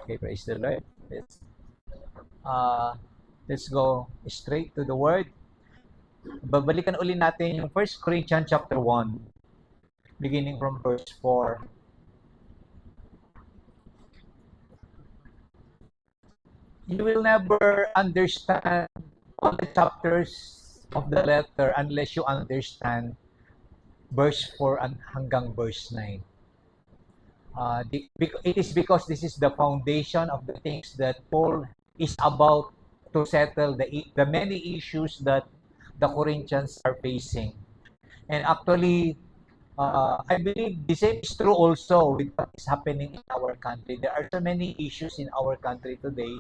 Okay, praise the Lord. Let's go straight to the Word. Babalikan uli natin yung 1 Corinthians chapter 1, beginning from verse 4. You will never understand all the chapters of the letter unless you understand verse 4 hanggang verse 9. It is because this is the foundation of the things that Paul is about to settle the many issues that the Corinthians are facing. And actually, I believe the same is true also with what is happening in our country. There are so many issues in our country today.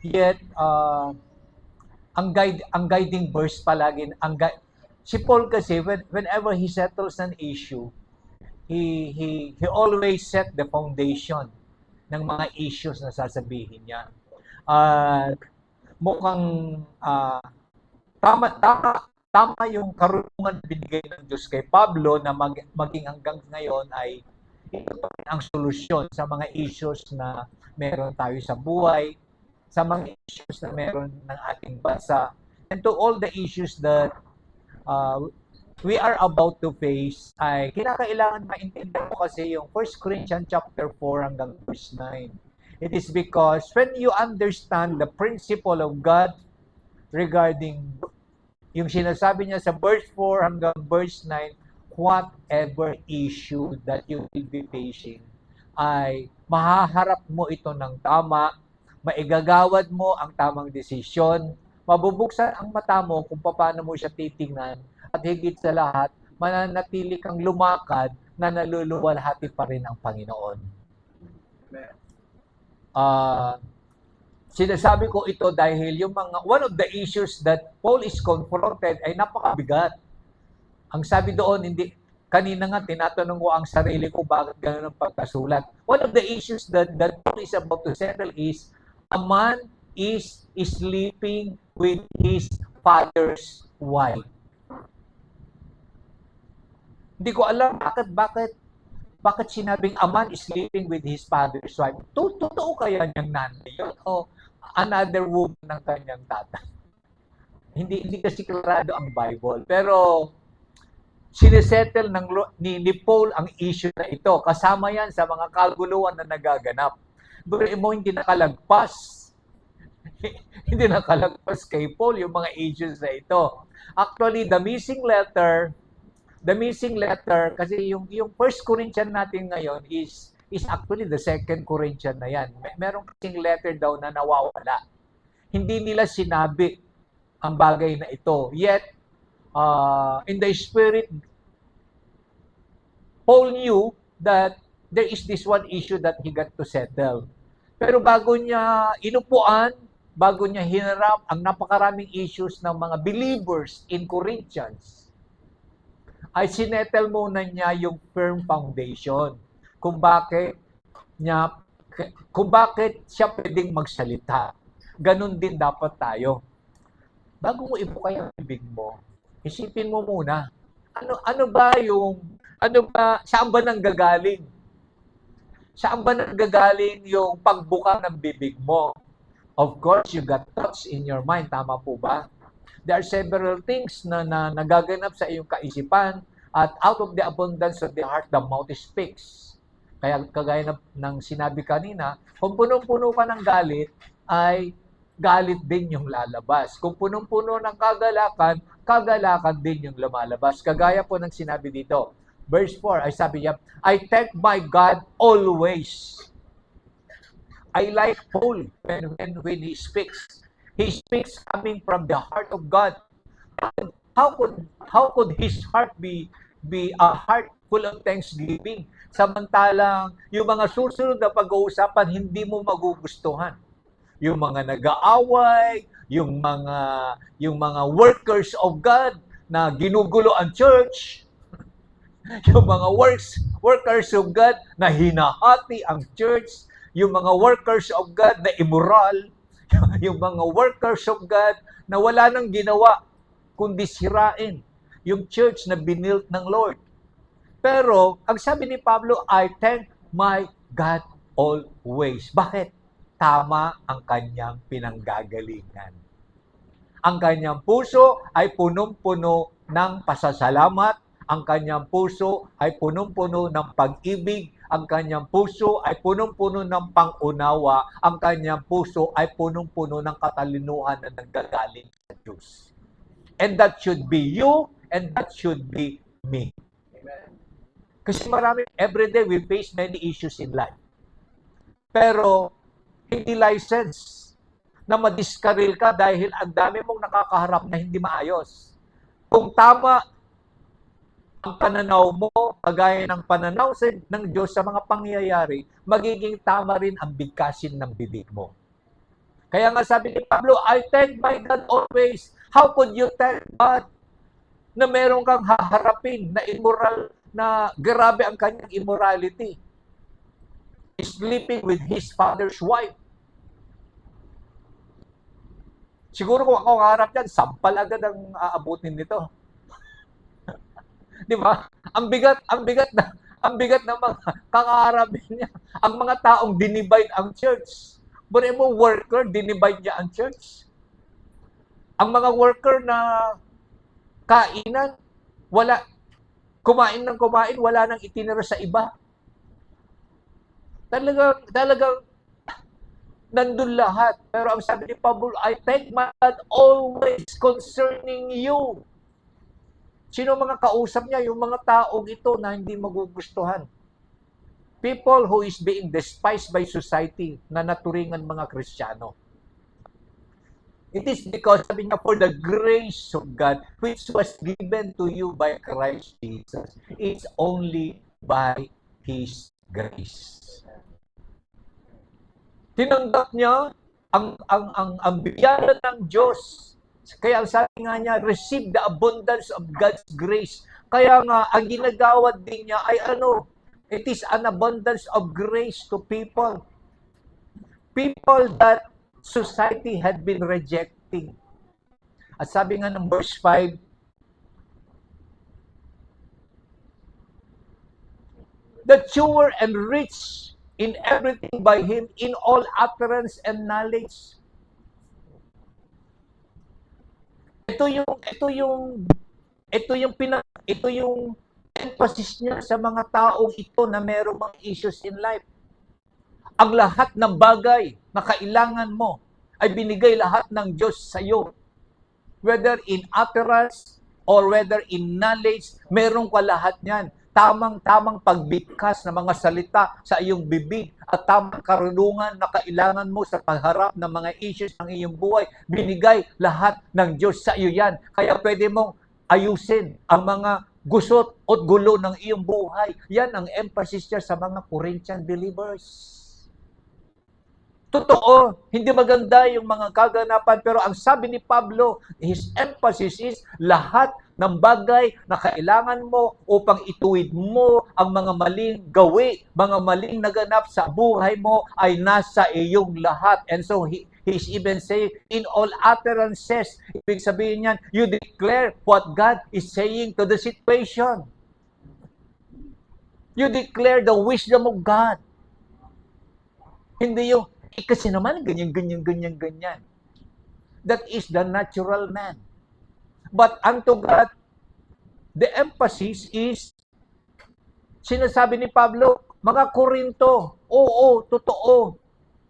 Yet, ang guiding verse palagi, si Paul kasi, whenever he settles an issue, he always set the foundation ng mga issues na sasabihin niya. Mukhang tama yung karunungan na binigay ng Diyos kay Pablo na maging hanggang ngayon ay ito pa rin ang solusyon sa mga issues na meron tayo sa buhay, sa mga issues na meron ng ating bansa, and to all the issues that we are about to face, ay kinakailangan maintindihan mo kasi yung 1 Corinthians chapter 4 hanggang verse 9. It is because when you understand the principle of God regarding yung sinasabi niya sa verse 4 hanggang verse 9, whatever issue that you will be facing, ay mahaharap mo ito ng tama, maigagawad mo ang tamang desisyon, mabubuksan ang mata mo kung paano mo siya titingnan, at higit sa lahat, mananatili kang lumakad na naluluwalhati pa rin ang Panginoon. Sinasabi ko ito dahil yung one of the issues that Paul is confronted ay napakabigat. Ang sabi doon, kanina nga tinatanong ko ang sarili ko bakit gano'n ang pagkasulat. One of the issues that Paul is about to settle is, a man is sleeping with his father's wife. Hindi ko alam bakit sinabing a man is sleeping with his father's wife. Totoo kaya niyang nanay yun? O another woman ng kanyang tatay? Hindi kasi klarado ang Bible. Pero sinisettle ni Paul ang issue na ito. Kasama yan sa mga kaguluhan na nagaganap. Pero mo hindi nakalagpas. Hindi nakalagpas kay Paul yung mga issues na ito. Actually, the missing letter, kasi yung 1 Corinthians natin ngayon is actually the 2 Corinthians na yan. Meron kasing letter daw na nawawala. Hindi nila sinabi ang bagay na ito. Yet, in the Spirit, Paul knew that there is this one issue that he got to settle. Pero bago niya inupuan, bago niya hinarap ang napakaraming issues ng mga believers in Corinthians, ay sinettle muna niya yung firm foundation kung bakit siya pwedeng magsalita. Ganon din dapat tayo. Bago mo ibuka yung bibig mo, isipin mo muna, saan ba nanggagaling? Saan ba nanggagaling yung pagbuka ng bibig mo? Of course, you got thoughts in your mind. Tama po ba? There are several things na nagaganap sa iyong kaisipan, at out of the abundance of the heart, the mouth speaks. Kaya kagaya ng sinabi kanina, kung punong-puno ka ng galit, ay galit din yung lalabas. Kung punong-puno ng kagalakan din yung lumalabas. Kagaya po ng sinabi dito. Verse 4, ay sabi niya, I thank my God always. I like Paul when he speaks. He speaks coming from the heart of God. How could his heart be a heart full of thanksgiving? Samantalang yung mga susunod na pag-uusapan hindi mo magugustuhan. Yung mga nag-aaway, yung mga workers of God na ginugulo ang church, yung mga workers of God na hinahati ang church, yung mga workers of God na immoral, yung mga workers of God na wala nang ginawa kundi sirain yung church na binilt ng Lord. Pero, ang sabi ni Pablo, I thank my God always. Bakit? tama ang kanyang pinanggagalingan. Ang kanyang puso ay punong-puno ng pasasalamat. Ang kanyang puso ay punong-puno ng pag-ibig. Ang kanyang puso ay punong-puno ng pang-unawa. Ang kanyang puso ay punong-puno ng katalinuhan na nanggagaling sa Diyos. And that should be you, and that should be me. Kasi everyday we face many issues in life. Pero, hindi license na madiskaril ka dahil ang dami mong nakakaharap na hindi maayos. Kung tama ang pananaw mo, kagaya ng pananaw ng Diyos sa mga pangyayari, magiging tama rin ang bigkasin ng bibig mo. Kaya nga sabi ni Pablo, I thank my God always. How could you tell God na meron kang haharapin na immoral, na grabe ang kanyang immorality? Sleeping with his father's wife. Siguro kung ako harap yan, sampal agad ang aabutin nito. Di ba? Ang bigat na mga kakaharapin niya. Ang mga taong dinivide ang church. But mo, worker, dinivide niya ang church. Ang mga worker na kainan, wala. Kumain ng kumain, wala nang itinira sa iba. Talagang nandun lahat. Pero ang sabi ni Pablo, I thank my God always concerning you. Sino mga kausap niya? Yung mga taong ito na hindi magugustuhan. People who is being despised by society na naturingan mga Kristiyano. It is because, sabi niya, for the grace of God which was given to you by Christ Jesus. It's only by His grace. Tinanggap niya ang biyaya ng Diyos. Kaya ang sabi nga niya, receive the abundance of God's grace. Kaya nga, ang ginagawad din niya ay it is an abundance of grace to people. People that society had been rejecting. At sabi nga ng verse 5, that you were enriched in everything by Him, in all utterance and knowledge. Ito yung emphasis niya sa mga taong ito na mayroong mga issues in life. Ang lahat ng bagay na kailangan mo ay binigay lahat ng Diyos sa iyo. Whether in utterance or whether in knowledge, meron ka lahat niyan. Tamang pagbigkas ng mga salita sa iyong bibig at tamang karunungan na kailangan mo sa pagharap ng mga issues ng iyong buhay. Binigay lahat ng Diyos sa iyo yan. Kaya pwede mong ayusin ang mga gusot at gulo ng iyong buhay. Yan ang emphasis niya sa mga Corinthian believers. Totoo, hindi maganda yung mga kaganapan, pero ang sabi ni Pablo, his emphasis is lahat ng bagay na kailangan mo upang ituwid mo ang mga maling gawi, mga maling naganap sa buhay mo ay nasa iyong lahat. And so he's even saying, in all utterances, ibig sabihin niyan, you declare what God is saying to the situation. You declare the wisdom of God. Hindi yung kasi naman, ganyan. That is the natural man. But unto God, the emphasis is, sinasabi ni Pablo, mga Korinto, oo, totoo.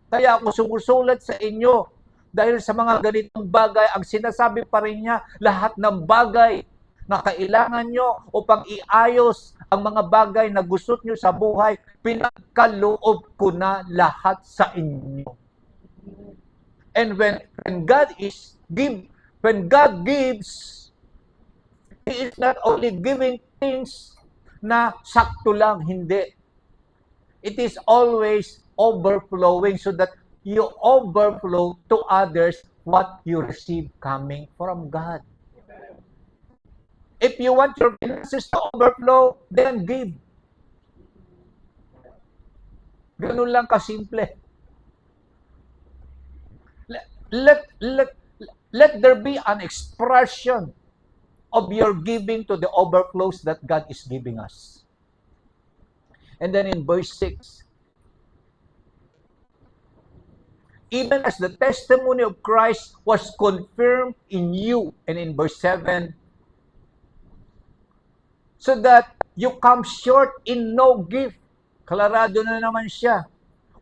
Kaya ako sumusulat sa inyo, dahil sa mga ganitong bagay, ang sinasabi pa rin niya, lahat ng bagay na kailangan nyo upang iayos ang mga bagay na gusto nyo sa buhay, pinagkaloob ko na lahat sa inyo. And when God gives, He is not only giving things na sakto lang, hindi. It is always overflowing so that you overflow to others what you receive coming from God. If you want your finances to overflow, then give. Ganun lang kasimple. Let there be an expression of your giving to the overflows that God is giving us. And then in verse 6, even as the testimony of Christ was confirmed in you. And in verse 7, so that you come short in no gift. Klarado na naman siya.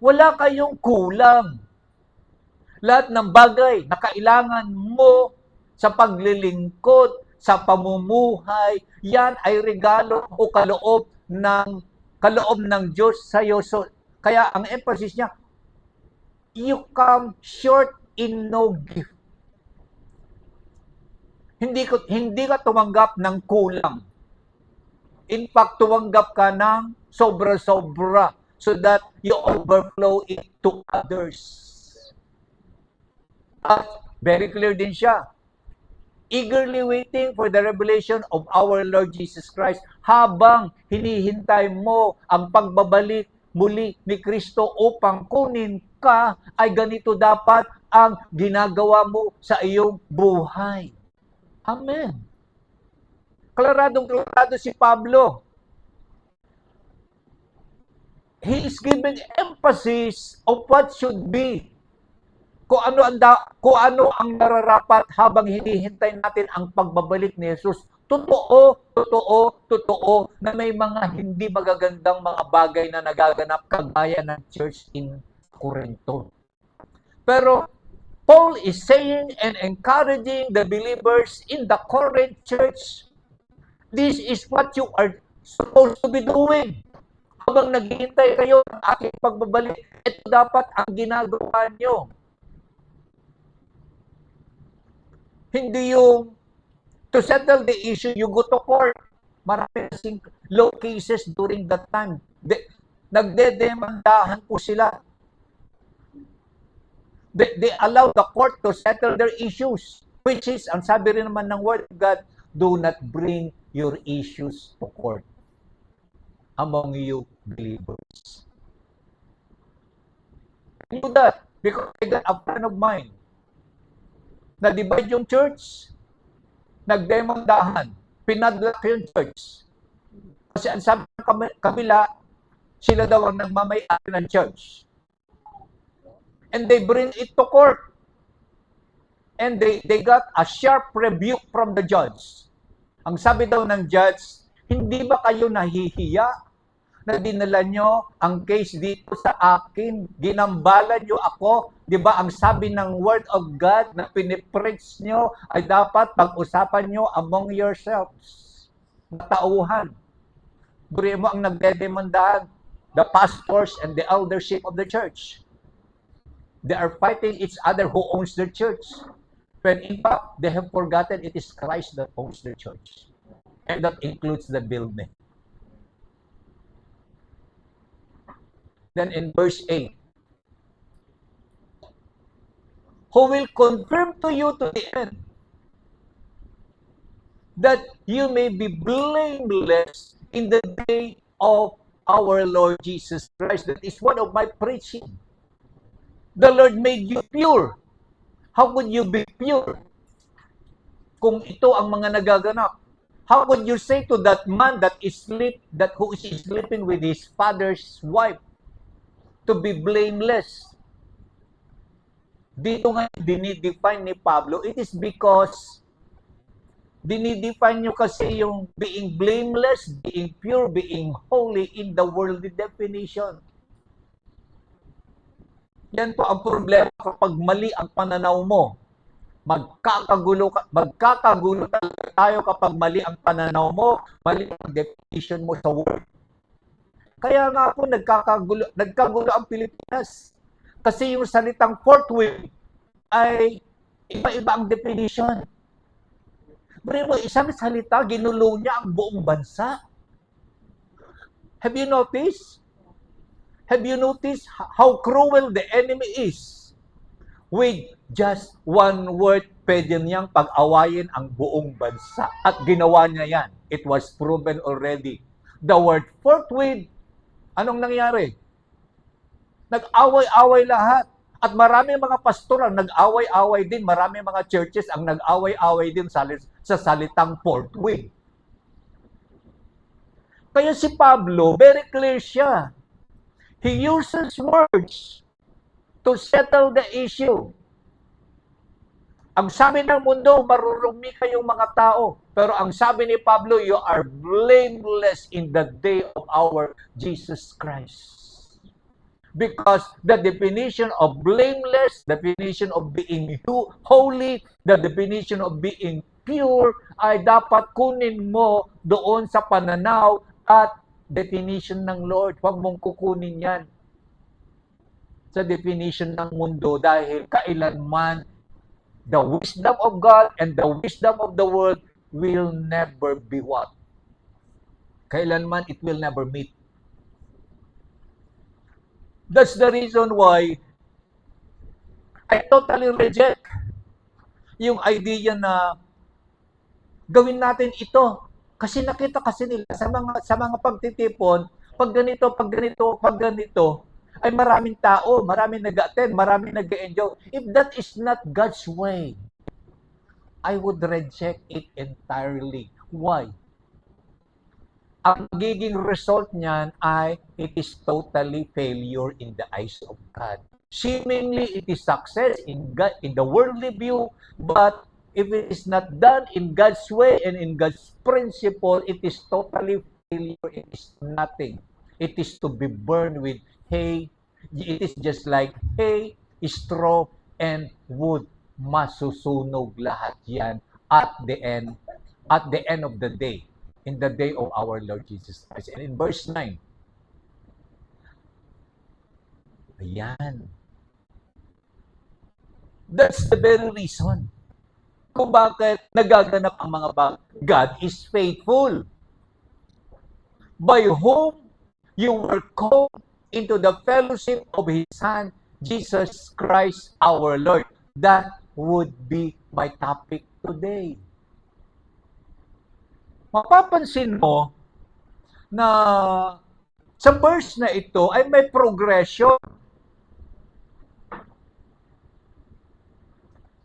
Wala kayong kulang. Lahat ng bagay na kailangan mo sa paglilingkod, sa pamumuhay, yan ay regalo o kaloob ng Diyos sa iyo. So, kaya ang emphasis niya, you come short in no gift. Hindi ka tumanggap ng kulang. In fact, tumanggap ka ng sobra-sobra so that you overflow it to others. At very clear din siya. Eagerly waiting for the revelation of our Lord Jesus Christ. Habang hinihintay mo ang pagbabalik muli ni Kristo upang kunin ka, ay ganito dapat ang ginagawa mo sa iyong buhay. Amen. Klaradong-klarado si Pablo. He is giving emphasis of what should be. Kung ano ang nararapat habang hinihintay natin ang pagbabalik ni Jesus. Totoo na may mga hindi magagandang mga bagay na nagaganap kagaya ng church in Corinto. Pero Paul is saying and encouraging the believers in the Corinth church, this is what you are supposed to be doing. Habang naghihintay kayo ng aking pagbabalik, ito dapat ang ginagawa nyo. Hindi yung to settle the issue, you go to court. Marami kasing law cases during that time. Nagdedemandahan po sila. They allow the court to settle their issues, which is, ang sabi rin naman ng Word of God, do not bring your issues to court among you believers. I do that because I got a friend of mine na-divide yung church, nagdemandahan, pinadlock yung church. Kasi ang sabi ng kabila, sila daw ang nagmamay-ari ng church. And they bring it to court. And they got a sharp rebuke from the judge. Ang sabi daw ng judge, hindi ba kayo nahihiya na dinala nyo ang case dito sa akin? Ginambalan nyo ako. Di ba ang sabi ng Word of God na pinipreach nyo ay dapat pag-usapan nyo among yourselves. Matauhan. Buri mo ang nagdedemandahan, the pastors and the eldership of the church. They are fighting each other who owns their church. When in fact, they have forgotten it is Christ that owns their church. And that includes the building. Then in verse 8, who will confirm to you to the end that you may be blameless in the day of our Lord Jesus Christ. That is one of my preaching. The Lord made you pure. How could you be pure kung ito ang mga nagaganap? How could you say to that man who is sleeping with his father's wife to be blameless? Dito nga dinidefine ni Pablo, it is because dinidefine nyo kasi yung being blameless, being pure, being holy in the worldly definition. Yan po ang problema kapag mali ang pananaw mo. Magkakagulo tayo kapag mali ang pananaw mo, mali ang definition mo sa word. Kaya nga po nagkagulo ang Pilipinas. Kasi yung salitang forthwith ay iba-iba ang definition. Pero isang salita, ginulo niya ang buong bansa. Have you noticed? Have you noticed how cruel the enemy is? With just one word, pwede niyang pag-awayin ang buong bansa. At ginawa niya yan. It was proven already. The word forthwith, anong nangyari? Nag-away-away lahat. At marami mga pastor ang nag-away-away din. Marami mga churches ang nag-away-away din sa salitang forthwith. Kaya si Pablo, very clear siya. He uses words to settle the issue. Ang sabi ng mundo, marurumi kayong mga tao. Pero ang sabi ni Pablo, you are blameless in the day of our Jesus Christ. Because the definition of blameless, definition of being holy, the definition of being pure, ay dapat kunin mo doon sa pananaw at definition ng Lord. Huwag mong kukunin yan sa definition ng mundo dahil kailanman the wisdom of God and the wisdom of the world will never be what? Kailanman it will never meet. That's the reason why I totally reject yung idea na gawin natin ito. Kasi nakita kasi nila sa mga pagtitipon, pag ganito, ay maraming tao, maraming nag-attend, maraming nag-enjoy. If that is not God's way, I would reject it entirely. Why? Ang magiging result niyan ay it is totally failure in the eyes of God. Seemingly, it is success in God, in the worldly view, but if it is not done in God's way and in God's principle, it is totally failure. It is nothing. It is to be burned with hay. It is just like hay, straw, and wood. Masusunog lahat yan at the end of the day. In the day of our Lord Jesus Christ. And in verse 9, ayan. That's the very reason kung bakit nagaganap ang mga bagay. God is faithful, by whom you were called into the fellowship of His Son, Jesus Christ our Lord. That would be my topic today. Mapapansin mo na sa verse na ito ay may progression.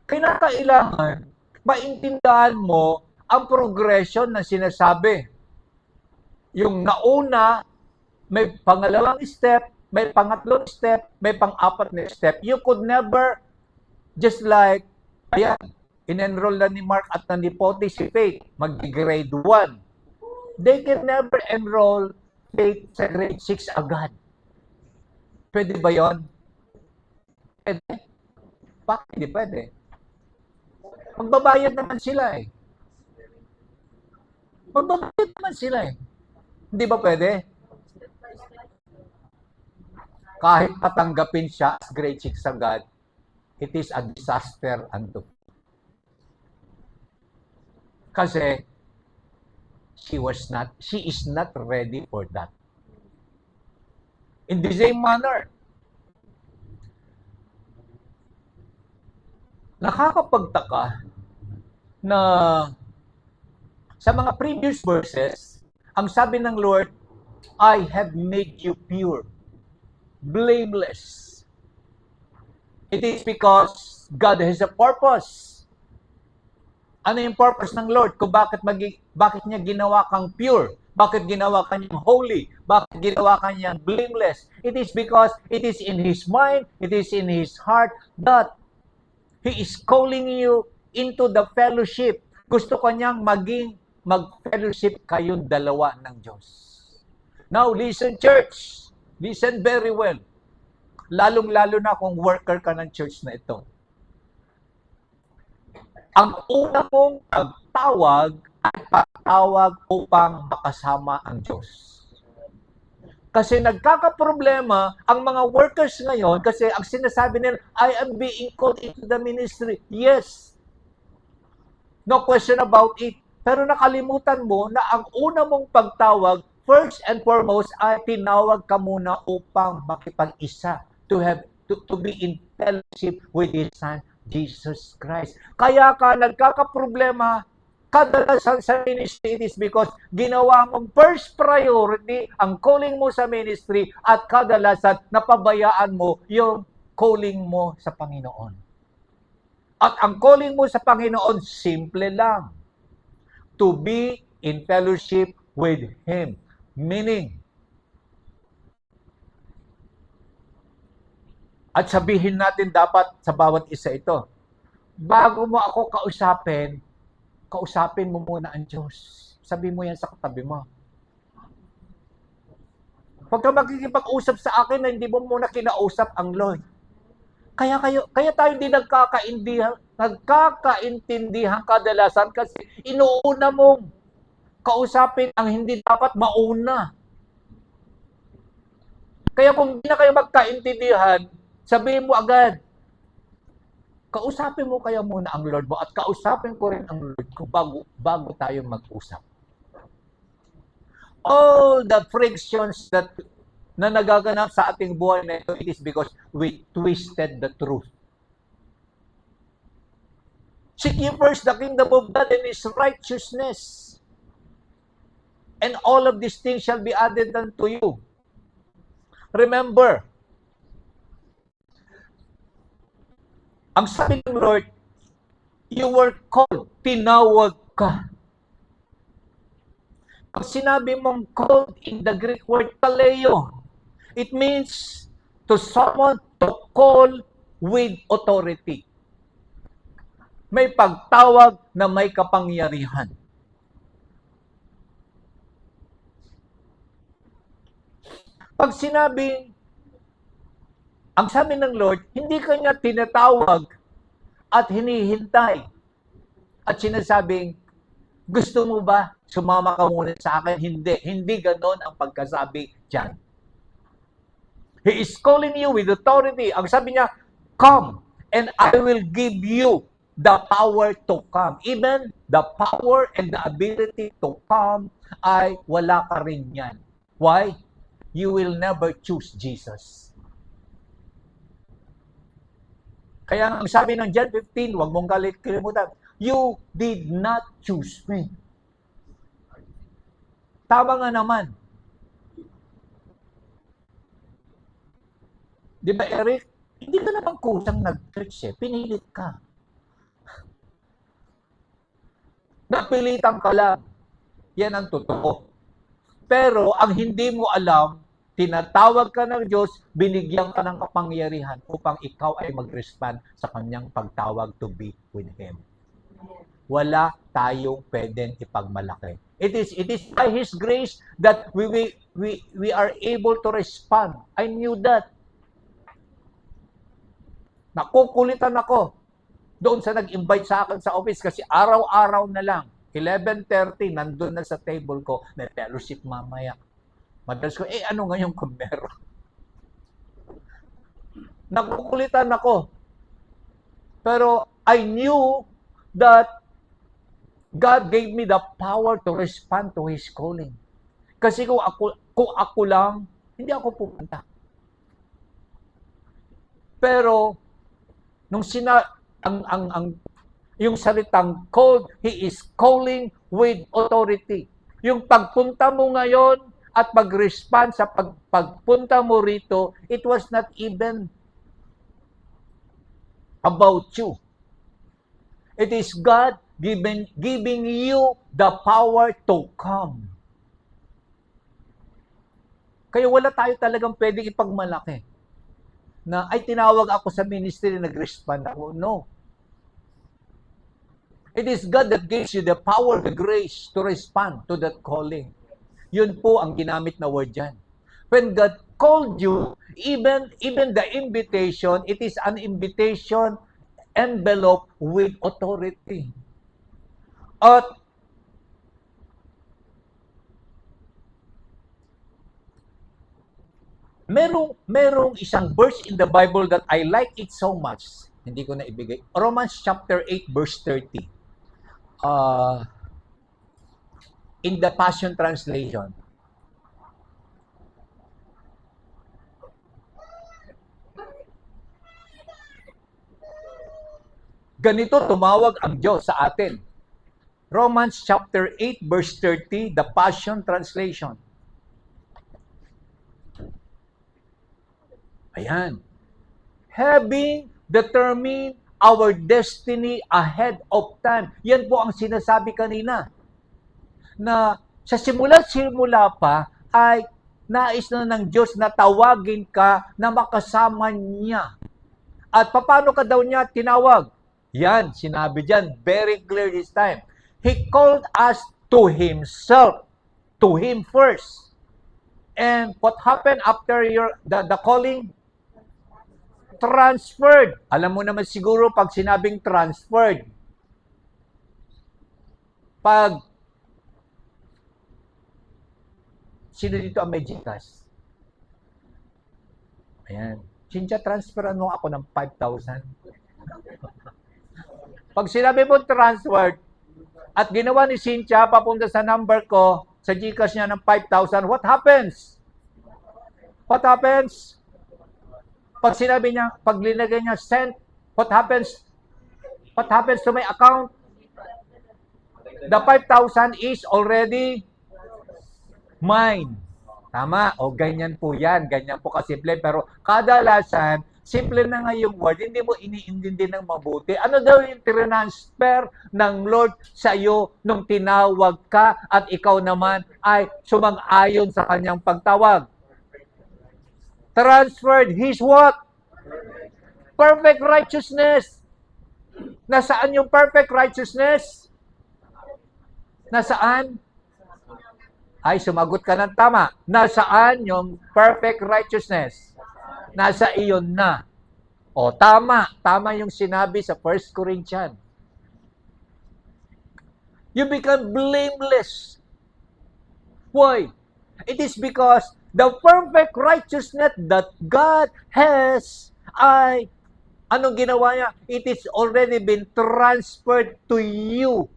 Kailangan maintindihan mo ang progression na sinasabi. Yung nauna, may pangalawang step, may pangatlong step, may pang-apat na step. You could never, just like, ayan, in-enroll na ni Mark at na ni Pote si Faith, mag-grade 1. They can never enroll Faith sa grade 6 agad. Pwede ba yun? Pwede. Bakit hindi pwede? Magbabayad naman sila eh. Magbabayad naman sila eh. Hindi ba pwede? Kahit patanggapin siya as grade 6 agad, it is a disaster unto kasi she is not ready for that. In the same manner, nakakapagtaka na sa mga previous verses, ang sabi ng Lord, I have made you pure, blameless. It is because God has a purpose. Ano yung purpose ng Lord? Kung bakit niya ginawa kang pure? Bakit ginawa kanyang holy? Bakit ginawa kanyang blameless? It is because it is in His mind, it is in His heart that He is calling you into the fellowship. Gusto kanyang mag-fellowship kayong dalawa ng Diyos. Now, listen church. Listen very well. Lalong-lalo na kung worker ka ng church na ito. Ang una mong pagtawag ay pagtawag upang makasama ang Diyos. Kasi nagkakaproblema ang mga workers ngayon kasi ang sinasabi nila, I am being called into the ministry. Yes. No question about it. Pero nakalimutan mo na ang una mong pagtawag, first and foremost, ay tinawag ka muna upang makipag-isa. To be in fellowship with His Son, Jesus Christ. Kaya ka nagkakaproblema kadalasan sa ministry, it is because ginawa mong first priority ang calling mo sa ministry at kadalasan napabayaan mo yung calling mo sa Panginoon. At ang calling mo sa Panginoon, simple lang. To be in fellowship with Him. Meaning, At sabihin natin dapat sa bawat isa ito, bago mo ako kausapin mo muna ang Diyos. Sabi mo yan sa katabi mo. Pagka makikipag-usap sa akin na hindi mo muna kinausap ang Lord. Kaya tayo hindi nagkakaintindihan kadalasan kasi inuuna mong kausapin ang hindi dapat mauna. Kaya kung hindi na kayo magkaintindihan, sabihin mo agad, kausapin mo kaya muna ang Lord mo at kausapin ko rin ang Lord ko bago tayo mag-usap. All the frictions na nagaganap sa ating buhay na ito, it is because we twisted the truth. Seek ye first the kingdom of God and His righteousness, and all of these things shall be added unto you. Remember, ang sabi ng Lord, you were called, tinawag ka. Pag sinabi mong called in the Greek word kaleo, it means to someone to call with authority. May pagtawag na may kapangyarihan. Pag sinabing, ang sabi ng Lord, hindi kanya tinatawag at hinihintay at sinasabing, gusto mo ba sumama ka muna sa akin? Hindi ganon ang pagkasabi dyan. He is calling you with authority. Ang sabi niya, come and I will give you the power to come. Even the power and the ability to come ay wala ka rin yan. Why? You will never choose Jesus. Kaya ang sabi ng John 15, huwag mong kalimutan, you did not choose me. Tama nga naman. Di ba, Eric? Hindi ka naman kusang nag-church eh. Pinilit ka. Napilitan ka lang. Yan ang totoo. Pero ang hindi mo alam, tinatawag ka ng Diyos, binigyan ka ng kapangyarihan upang ikaw ay mag-respond sa kanyang pagtawag to be with Him. Wala tayong pwedeng ipagmalaki. It is by His grace that we are able to respond. I knew that. Nakukulitan ako doon sa nag-invite sa akin sa office kasi araw-araw na lang. 11:30, nandun na sa table ko, may fellowship mamaya. Madalas ko, ano ngayon kung meron? Nakukulitan ako. Pero I knew that God gave me the power to respond to His calling. Kasi kung ako lang, hindi ako pupunta. Pero, nung yung salitang called, He is calling with authority. Yung pagpunta mo ngayon at pag-respond sa pagpunta mo rito, it was not even about you. It is God giving you the power to come. Kaya wala tayo talagang pwedeng ipagmalaki na ay tinawag ako sa ministry, nag-respond ako. No. It is God that gives you the power, the grace to respond to that calling. Yun po ang ginamit na word dyan. When God called you, even the invitation, it is an invitation envelope with authority. At merong isang verse in the Bible that I like it so much. Hindi ko na ibigay. Romans chapter 8 verse 30. In the Passion Translation. Ganito tumawag ang Diyos sa atin. Romans chapter 8 verse 30, the Passion Translation. Ayan. Having determined our destiny ahead of time. Yan po ang sinasabi kanina. Na sa simula pa ay nais na ng Diyos na tawagin ka na makasama niya. At paano ka daw niya tinawag? Yan, sinabi dyan, very clear this time. He called us to Himself, to Him first. And what happened after the calling? Transferred. Alam mo naman siguro pag sinabing transferred, pag sino dito ang may GCash? Ayan. Cynthia, transferan mo ako ng 5,000. Pag sinabi mo transferred, at ginawa ni Cynthia papunta sa number ko, sa GCash niya ng 5,000, what happens? What happens? Pag sinabi niya, pag linagay niya send, what happens? What happens to my account? The 5,000 is already mine. Tama. O, ganyan po yan. Ganyan po kasimple. Pero kadalasan, simple na nga yung word, hindi mo iniintindi ng mabuti. Ano daw yung transfer ng Lord sa iyo nung tinawag ka at ikaw naman ay sumang-ayon sa kanyang pagtawag? Transferred His what? Perfect righteousness. Nasaan yung perfect righteousness? Nasaan? Ay, sumagot ka ng tama. Nasaan yung perfect righteousness? Nasa iyon na. O, tama. Tama yung sinabi sa 1 Corinthians. You become blameless. Why? It is because the perfect righteousness that God has ay, anong ginawa niya? It is already been transferred to you.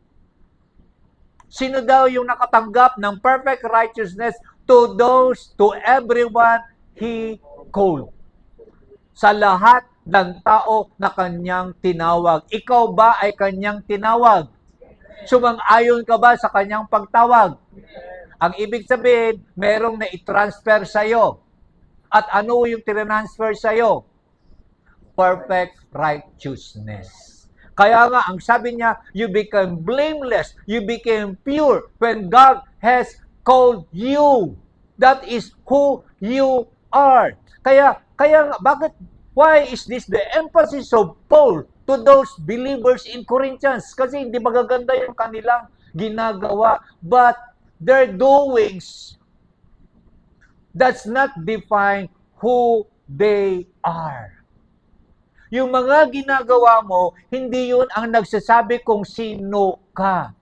Sino daw yung nakatanggap ng perfect righteousness? To those, to everyone He called. Sa lahat ng tao na kanyang tinawag. Ikaw ba ay kanyang tinawag? Sumang-ayon ka ba sa kanyang pagtawag? Ang ibig sabihin, merong na-transfer sa'yo. At ano yung transfer sa'yo? Perfect righteousness. Kaya nga, ang sabi niya, you become blameless, you became pure when God has called you. That is who you are. Kaya nga, why is this the emphasis of Paul to those believers in Corinthians? Kasi hindi magaganda yung kanilang ginagawa. But their doings does not define who they are. Yung mga ginagawa mo, hindi yun ang nagsasabi kung sino ka.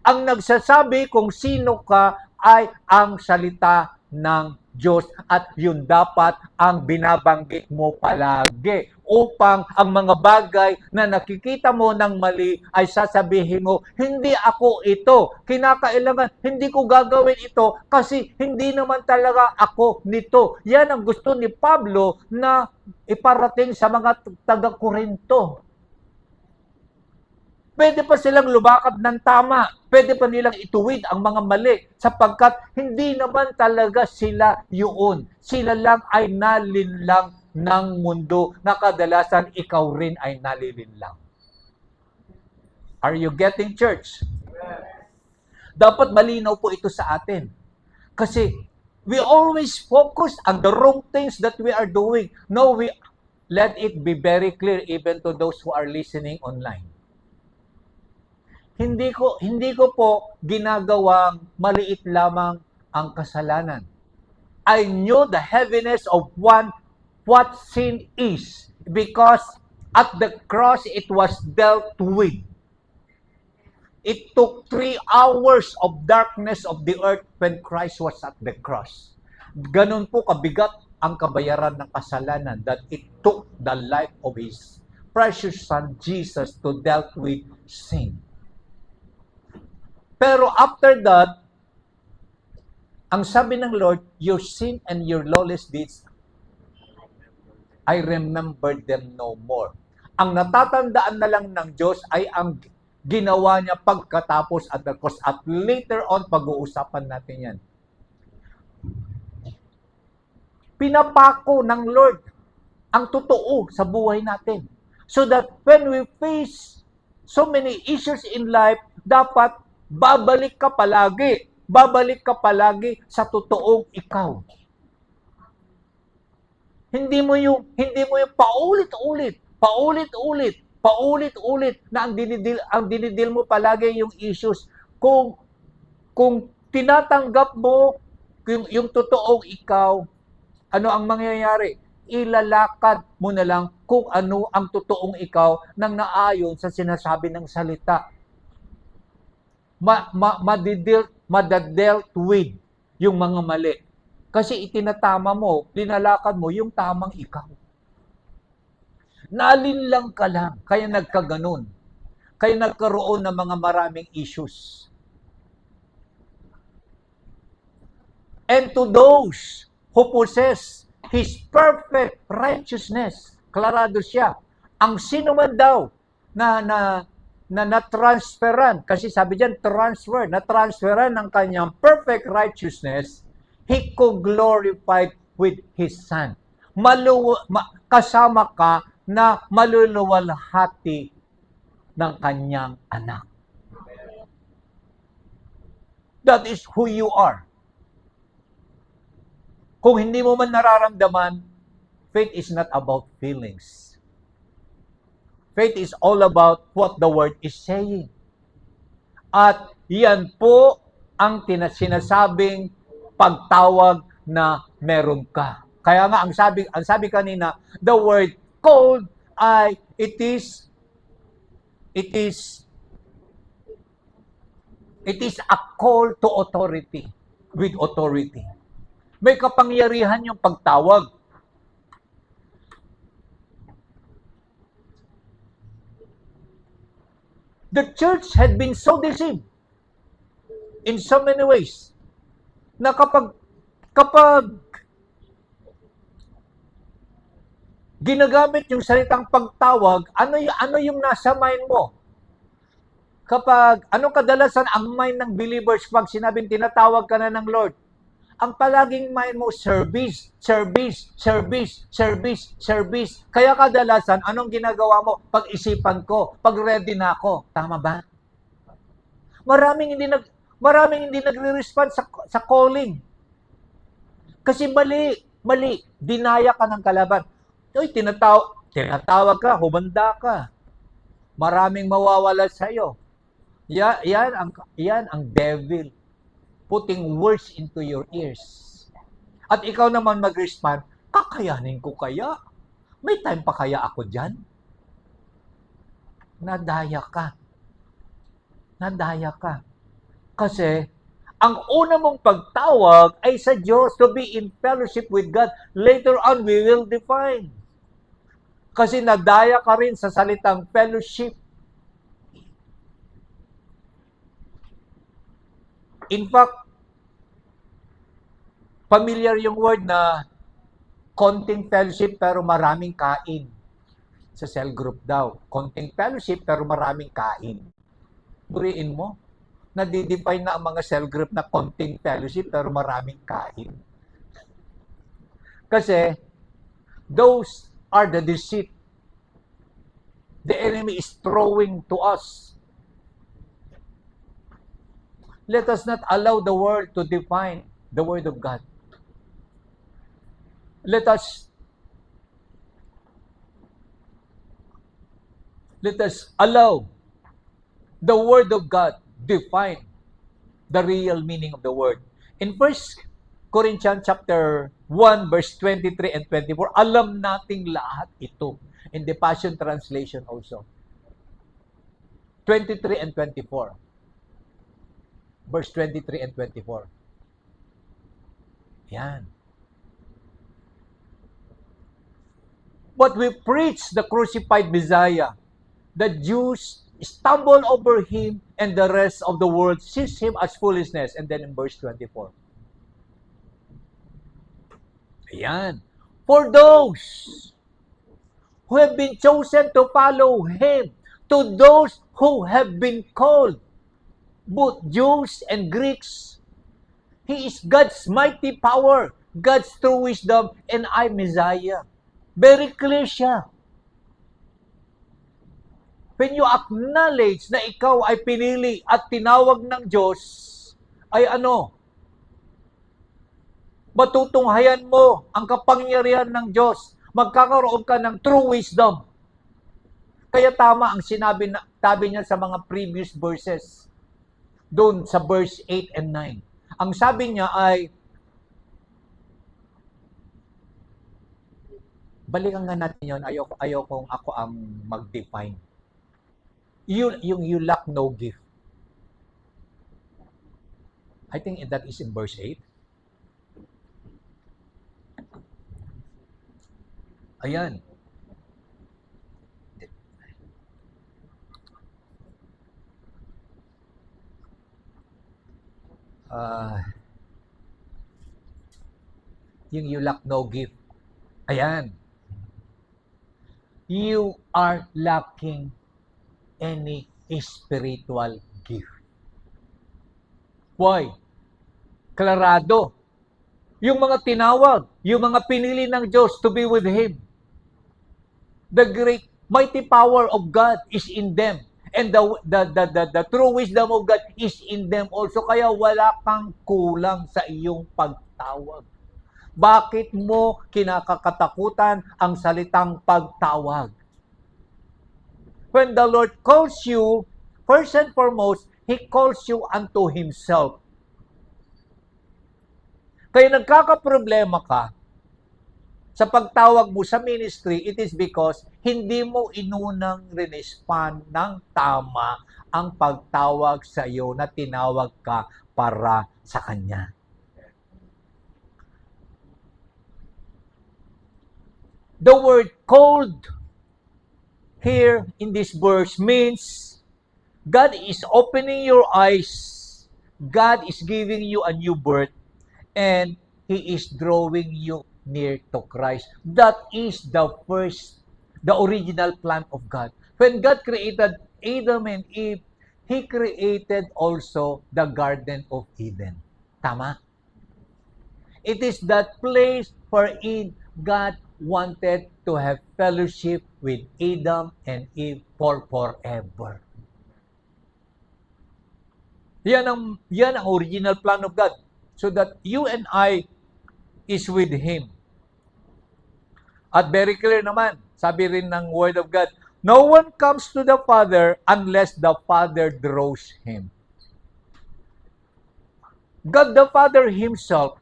Ang nagsasabi kung sino ka ay ang salita ng Diyos at yun dapat ang binabanggit mo palagi upang ang mga bagay na nakikita mo ng mali ay sasabihin mo, hindi ako ito. Kinakailangan, hindi ko gagawin ito kasi hindi naman talaga ako nito. Yan ang gusto ni Pablo na iparating sa mga taga-Korinto. Pwede pa silang lumakad ng tama. Pwede pa nilang ituwid ang mga mali sapagkat hindi naman talaga sila yun. Sila lang ay nalinlang ng mundo na kadalasan ikaw rin ay nalilinlang. Are you getting, church? Dapat malinaw po ito sa atin. Kasi we always focus on the wrong things that we are doing. No, let it be very clear even to those who are listening online. Hindi ko po ginagawang maliit lamang ang kasalanan. I knew the heaviness of what sin is because at the cross it was dealt with. It took 3 hours of darkness of the earth when Christ was at the cross. Ganun po kabigat ang kabayaran ng kasalanan that it took the life of His precious Son Jesus to dealt with sin. Pero after that, ang sabi ng Lord, your sin and your lawless deeds, I remember them no more. Ang natatandaan na lang ng Diyos ay ang ginawa niya pagkatapos at the cross. At later on, pag-uusapan natin yan. Pinapako ng Lord ang totoo sa buhay natin. So that when we face so many issues in life, dapat babalik ka palagi. babalik ka palagi sa totoong ikaw. Hindi mo yung paulit-ulit na ang dinidil mo palagi yung issues. Kung tinatanggap mo yung totoong ikaw, ano ang mangyayari? Ilalakad mo na lang kung ano ang totoong ikaw nang naayon sa sinasabi ng salita. Madadelt with yung mga mali. Kasi itinatama mo, linalakad mo yung tamang ikaw. Nalinlang ka lang, kaya nagkaganon. Kaya nagkaroon ng mga maraming issues. And to those who possess His perfect righteousness, klarado siya. Ang sino man daw na na-transferan, kasi sabi diyan na-transferan ng kanyang perfect righteousness, He co-glorified with His Son. Kasama ka na maluluwalhati ng kanyang anak. That is who you are. Kung hindi mo man nararamdaman, faith is not about feelings. Faith is all about what the Word is saying. At yan po ang sinasabing pagtawag na meron ka. Kaya nga, ang sabi kanina, the word called ay it is a call to authority, with authority. May kapangyarihan yung pagtawag. The church had been so deceived in so many ways na kapag ginagamit yung salitang pagtawag, ano yung nasa mind mo? Kapag ano kadalasan ang mind ng believers pag sinabing tinatawag ka na ng Lord? Ang palaging mind mo, service. Kaya kadalasan, anong ginagawa mo? Pag-isipan ko, pag-ready na ako. Tama ba? Maraming hindi nagre-respond sa calling. Kasi mali. Dinaya ka ng kalaban. Uy, tinatawag ka, humanda ka. Maraming mawawala sa'yo. Yan ang devil. Putting words into your ears. At ikaw naman mag-respond, kakayanin ko kaya? May time pa kaya ako dyan? Nadaya ka. Kasi, ang una mong pagtawag ay sa Diyos to be in fellowship with God. Later on, we will define. Kasi nadaya ka rin sa salitang fellowship. In fact, familiar yung word na konting fellowship pero maraming kain. Sa cell group daw. Konting fellowship pero maraming kain. Buriin mo. Nadidefine na ang mga cell group na konting fellowship pero maraming kain. Kasi, those are the deceit the enemy is throwing to us. Let us not allow the world to define the Word of God. Let us allow the Word of God define the real meaning of the Word. In 1 Corinthians chapter 1, verse 23 and 24, alam nating lahat ito. In the Passion Translation also. 23 and 24. Verse 23 and 24. Yan. But we preach the crucified Messiah. The Jews stumble over him and the rest of the world sees him as foolishness. And then in verse 24. Ayan. For those who have been chosen to follow him, to those who have been called, both Jews and Greeks, he is God's mighty power, God's true wisdom, and I, Messiah. Very clear siya. When you acknowledge na ikaw ay pinili at tinawag ng Diyos, ay ano? Matutunghayan mo ang kapangyarihan ng Diyos. Magkakaroon ka ng true wisdom. Kaya tama ang sabi niya sa mga previous verses. Doon sa verse 8 and 9. Ang sabi niya ay, balikan nga natin yun, ayaw kong ako ang mag-define. You lack no gift. I think that is in verse 8. Ayan. Yung you lack no gift. Ayan. You are lacking any spiritual gift. Why? Klarado. Yung mga tinawag, yung mga pinili ng Diyos to be with Him. The great, mighty power of God is in them. And the true wisdom of God is in them also. Kaya wala kang kulang sa iyong pagtawag. Bakit mo kinakatakutan ang salitang pagtawag? When the Lord calls you, first and foremost, He calls you unto Himself. Kaya nagkakaproblema ka sa pagtawag mo sa ministry, it is because hindi mo inunang respond ng tama ang pagtawag sa iyo na tinawag ka para sa Kanya. The word called here in this verse means God is opening your eyes, God is giving you a new birth, and He is drawing you near to Christ. That is the original plan of God. When God created Adam and Eve, He created also the Garden of Eden. Tama? It is that place wherein God wanted to have fellowship with Adam and Eve for forever. Yan ang original plan of God. So that you and I is with Him. At very clear naman, sabi rin ng Word of God, no one comes to the Father unless the Father draws him. God the Father Himself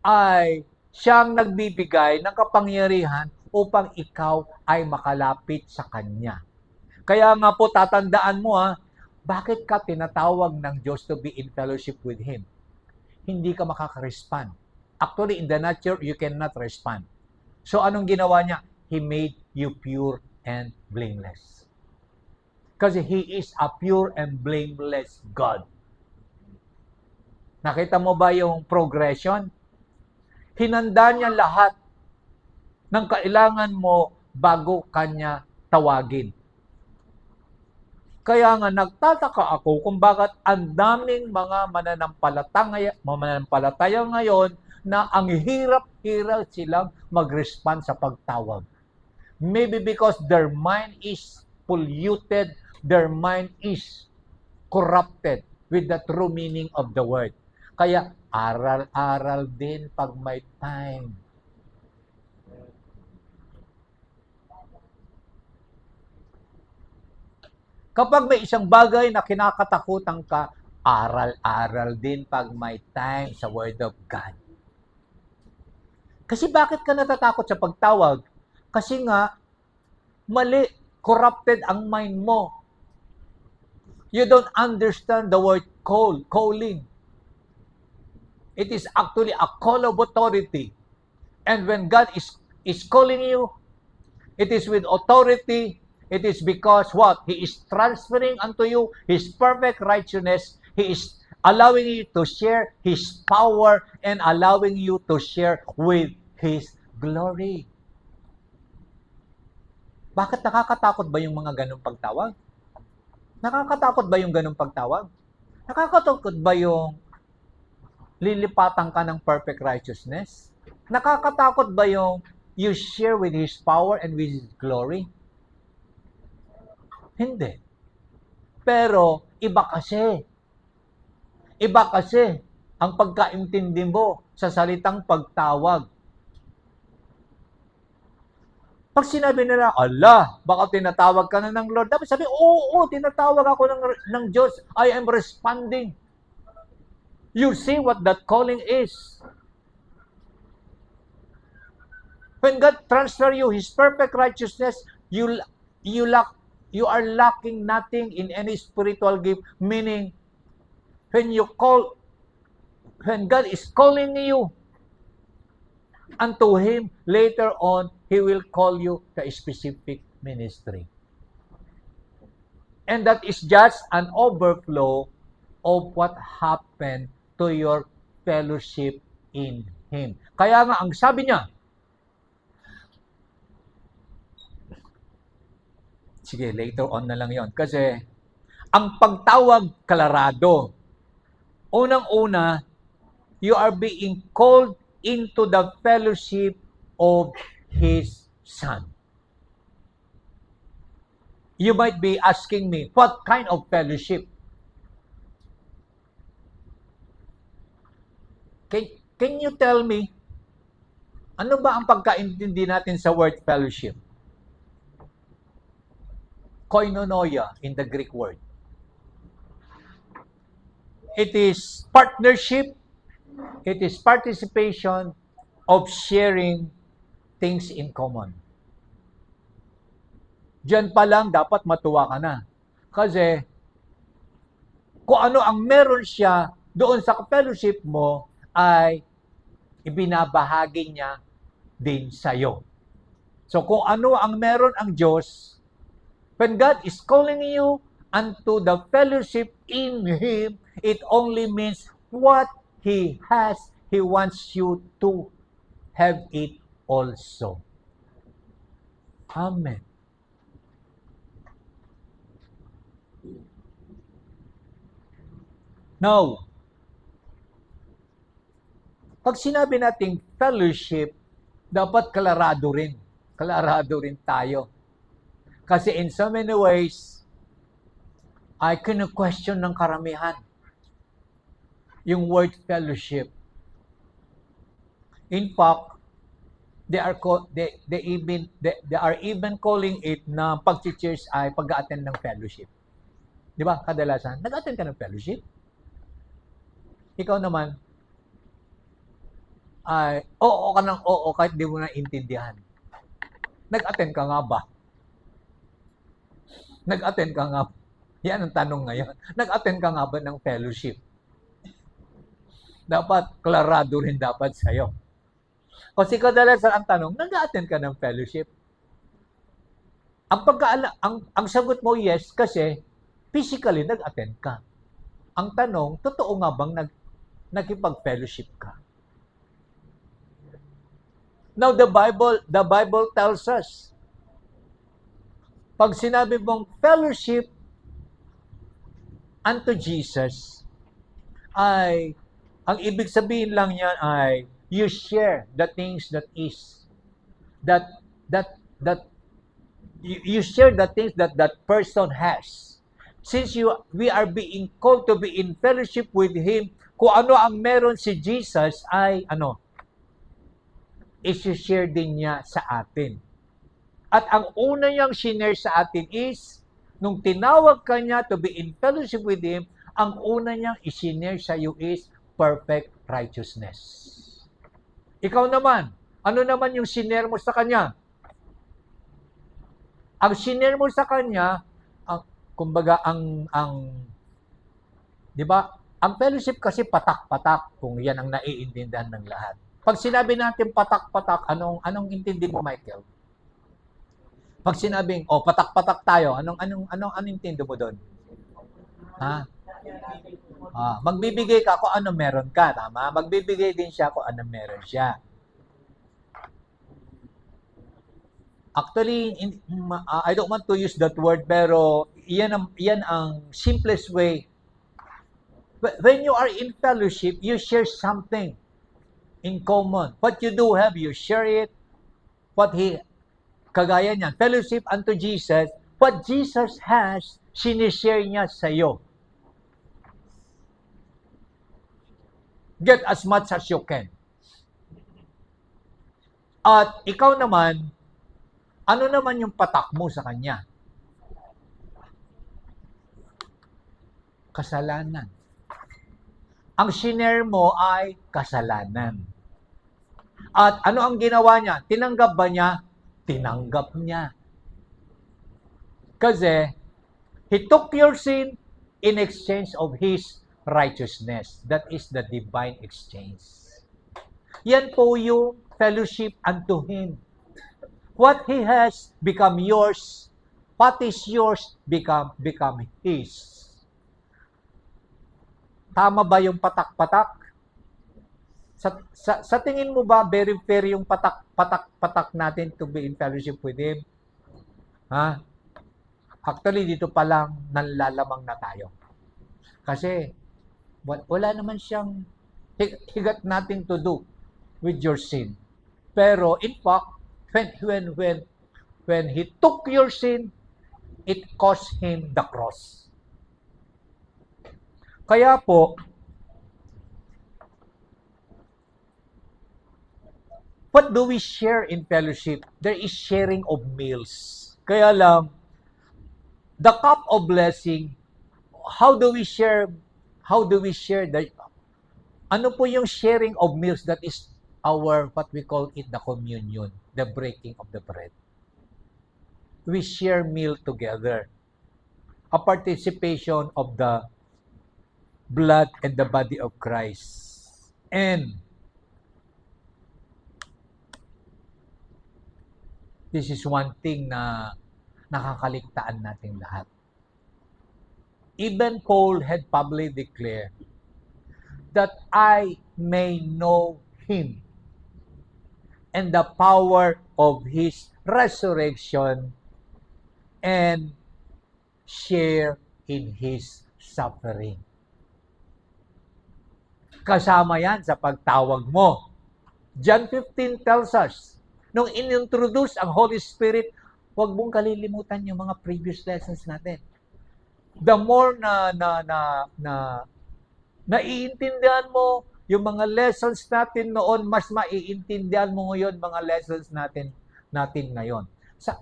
ay siyang nagbibigay ng kapangyarihan upang ikaw ay makalapit sa Kanya. Kaya nga po, tatandaan mo bakit ka tinatawag ng Diyos to be in fellowship with Him? Hindi ka makaka-respond. Actually, in the nature, you cannot respond. So, anong ginawa niya? He made you pure and blameless. Kasi He is a pure and blameless God. Nakita mo ba yung progression? Hinanda niya lahat ng kailangan mo bago Kanya tawagin. Kaya nga nagtataka ako kung bakit ang daming mga mananampalataya ngayon na ang hirap-hirap silang mag-respond sa pagtawag. Maybe because their mind is polluted, their mind is corrupted with the true meaning of the word. Kaya aral-aral din pag may time. Kapag may isang bagay na kinakatakutan ka, aral-aral din pag may time sa Word of God. Kasi bakit ka natatakot sa pagtawag? Kasi nga, mali, corrupted ang mind mo. You don't understand the word calling. It is actually a call of authority. And when God is calling you, it is with authority. It is because what? He is transferring unto you His perfect righteousness. He is allowing you to share His power and allowing you to share with His glory. Bakit nakakatakot ba yung mga ganong pagtawag? Nakakatakot ba yung ganong pagtawag? Nakakatakot ba yung lilipatan ka ng perfect righteousness? Nakakatakot ba yung you share with His power and with His glory? Hindi. Pero, iba kasi. Iba kasi ang pagkaintindi mo sa salitang pagtawag. Pag sinabi nila, Allah, baka tinatawag ka na ng Lord. Dapat sabi, oo, tinatawag ako ng Diyos. I am responding. You see what that calling is. When God transfer you His perfect righteousness, you are lacking nothing in any spiritual gift. Meaning, when God is calling you unto Him, later on, He will call you to a specific ministry. And that is just an overflow of what happened to your fellowship in Him. Kaya nga, ang sabi niya, sige, later on na lang yon. Kasi, ang pagtawag kalarado, unang-una, you are being called into the fellowship of His Son. You might be asking me, what kind of fellowship? Can you tell me, ano ba ang pagkaintindi natin sa word fellowship? Koinonia in the Greek word. It is partnership, it is participation of sharing things in common. Diyan pa lang dapat matuwa ka na. Kasi kung ano ang meron siya doon sa fellowship mo ay ibinabahagi niya din sa'yo. So kung ano ang meron ang Diyos, when God is calling you unto the fellowship in Him, it only means what He has, He wants you to have it also. Amen. Now, pag sinabi nating fellowship, dapat kalarado rin. Kalarado rin tayo. Kasi in so many ways, I question ng karamihan yung word fellowship. In fact, they are even calling it na pag-church ay pag-attend ng fellowship. Di ba? Kadalasan, nag-attend ka ng fellowship? Ikaw naman, ay oo ka ng oo kahit di mo na intindihan. Nag-attend ka nga ba? Nag-attend ka nga ba? Yan ang tanong ngayon. Nag-attend ka nga ba ng fellowship? Dapat, klarado rin dapat sa'yo. Kasi kadalasan ang tanong, nag-attend ka ng fellowship? Ang sagot mo, yes, kasi physically nag-attend ka. Ang tanong, totoo nga bang nakipag-fellowship ka? Now, the Bible tells us, pag sinabi mong fellowship unto Jesus, ay, ang ibig sabihin lang yan ay, you share the things that you share the things that person has. Since we are being called to be in fellowship with Him, kung ano ang meron si Jesus ay, isi-share din niya sa atin. At ang una niyang sinare sa atin is, nung tinawag ka niya to be in fellowship with Him, ang una niyang isinare sa iyo is perfect righteousness. Ikaw naman, ano naman yung sinare mo sa Kanya? Ang sinare mo sa Kanya, kumbaga, di ba, ang fellowship kasi patak-patak, kung yan ang naiintindihan ng lahat. Pag sinabi natin patak-patak, anong intindi mo, Michael? Pag sinabing, patak-patak tayo, anong intindi mo doon? Ha? Magbibigay ka kung ano meron ka, tama? Magbibigay din siya kung ano meron siya. Actually, I don't want to use that word, pero yan ang simplest way. When you are in fellowship, you share something in common. What you do have, you share it. Kagaya niyan, fellowship unto Jesus, what Jesus has, sinishare niya sa iyo. Get as much as you can. At ikaw naman, ano naman yung patak mo sa Kanya? Kasalanan. Ang shinare mo ay kasalanan. At ano ang ginawa niya? Tinanggap ba niya? Tinanggap niya. Kasi, He took your sin in exchange of His righteousness. That is the divine exchange. Yan po yung fellowship unto Him. What He has become yours. What is yours become His. Tama ba yung patak-patak? Sa tingin mo ba very fair yung patak natin to be in fellowship with Him? Ha? Actually, dito pa lang nanlalamang na tayo. Kasi wala naman siyang he got nothing to do with your sin. Pero in fact, when He took your sin, it cost Him the cross. Kaya po, what do we share in fellowship? There is sharing of meals. Kaya lang, the cup of blessing, how do we share the, ano po yung sharing of meals? That is our, what we call it, the communion, the breaking of the bread. We share meal together. A participation of the blood and the body of Christ. And this is one thing na nakakaligtaan natin lahat. Even Paul had publicly declared that I may know Him and the power of His resurrection and share in His suffering. Kasama yan sa pagtawag mo. John 15 tells us, nung inintroduce ang Holy Spirit, huwag mong kalilimutan yung mga previous lessons natin. The more na naiintindihan mo yung mga lessons natin noon, mas maiintindihan mo ngayon mga lessons natin ngayon.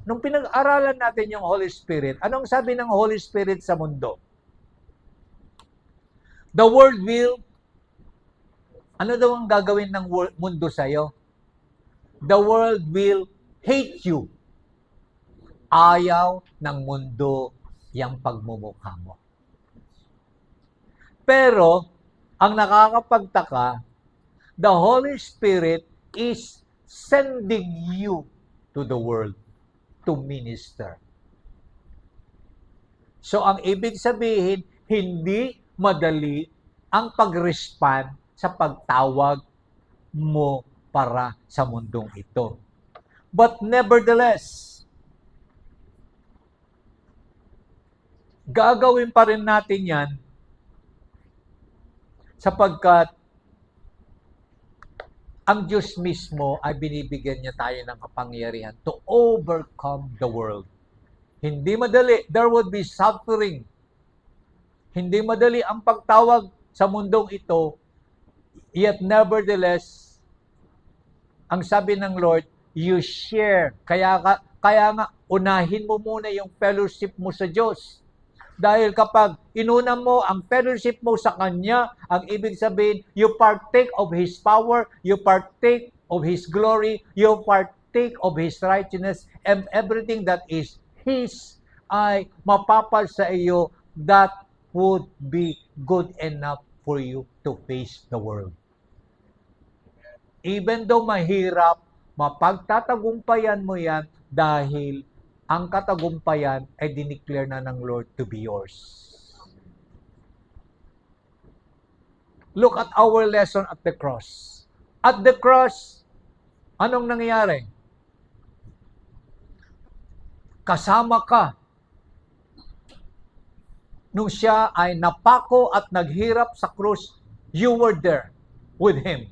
Nung pinag-aralan natin yung Holy Spirit, anong sabi ng Holy Spirit sa mundo? The world will, ano daw ang gagawin ng mundo sa'yo? The world will hate you. Ayaw ng mundo yung pagmumukha mo. Pero, ang nakakapagtaka, the Holy Spirit is sending you to the world to minister. So, ang ibig sabihin, hindi madali ang pag-respond sa pagtawag mo para sa mundong ito. But nevertheless, gagawin pa rin natin yan sapagkat ang Diyos mismo ay binibigyan niya tayo ng kapangyarihan to overcome the world. Hindi madali. There would be suffering. Hindi madali ang pagtawag sa mundong ito. Yet nevertheless, ang sabi ng Lord, you share. Kaya nga, unahin mo muna yung fellowship mo sa Diyos. Dahil kapag inuna mo ang fellowship mo sa Kanya, ang ibig sabihin, you partake of His power, you partake of His glory, you partake of His righteousness, and everything that is His ay mapapal sa iyo that would be good enough for you to face the world. Even though mahirap, mapagtatagumpayan mo yan dahil ang katagumpayan ay dineclare na ng Lord to be yours. Look at our lesson at the cross. At the cross, anong nangyayari? Kasama ka. Nung siya ay napako at naghirap sa krus, you were there with Him.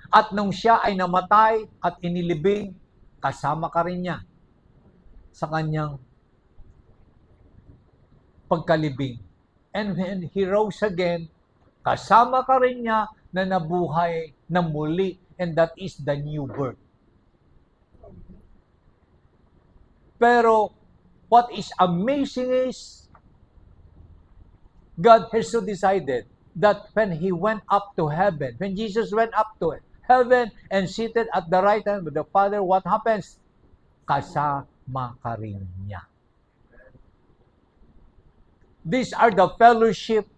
At nung siya ay namatay at inilibing, kasama ka rin niya sa kanyang pagkalibing. And when He rose again, Kasama ka rin niya na nabuhay na muli, and that is the new birth. Pero what is amazing is God has so decided that when He went up to heaven, when Jesus went up to heaven and seated at the right hand with the Father, what happens? Kasama ka rin niya. These are the fellowship.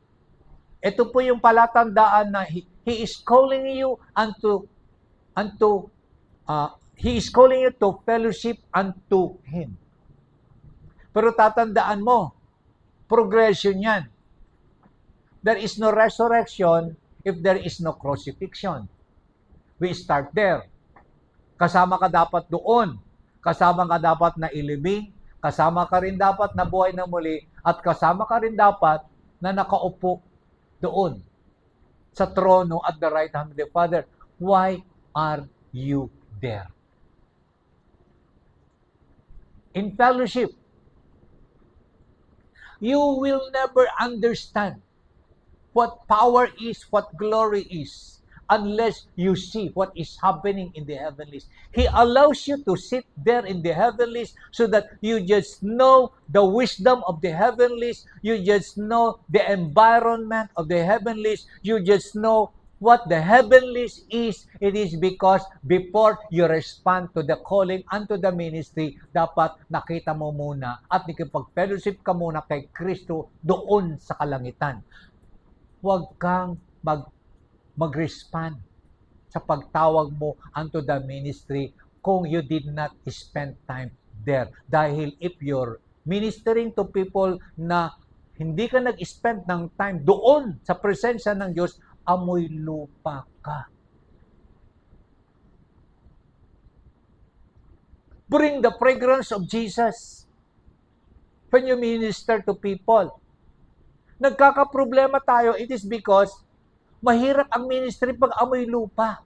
Ito po yung palatandaan na He is calling you He is calling you to fellowship unto Him. Pero tatandaan mo, progression yan. There is no resurrection if there is no crucifixion. We start there. Kasama ka dapat doon. Kasama ka dapat na ilibing. Kasama ka rin dapat na buhay na muli. At kasama ka rin dapat na nakaupo doon sa trono at the right hand of the Father. Why are you there? In fellowship, you will never understand what power is, what glory is, unless you see what is happening in the heavenlies. He allows you to sit there in the heavenlies so that you just know the wisdom of the heavenlies, you just know the environment of the heavenlies, you just know what the heavenlies is. It is because before you respond to the calling unto the ministry, dapat nakita mo muna at nakipag-fellowship ka muna kay Kristo doon sa kalangitan. Huwag kang mag-respond sa pagtawag mo unto the ministry kung you did not spend time there. Dahil if you're ministering to people na hindi ka nag-spend ng time doon sa presensya ng Diyos, amoy lupa ka. Bring the fragrance of Jesus when you minister to people. Nagkakaproblema tayo, it is because mahirap ang ministry pag amoy lupa.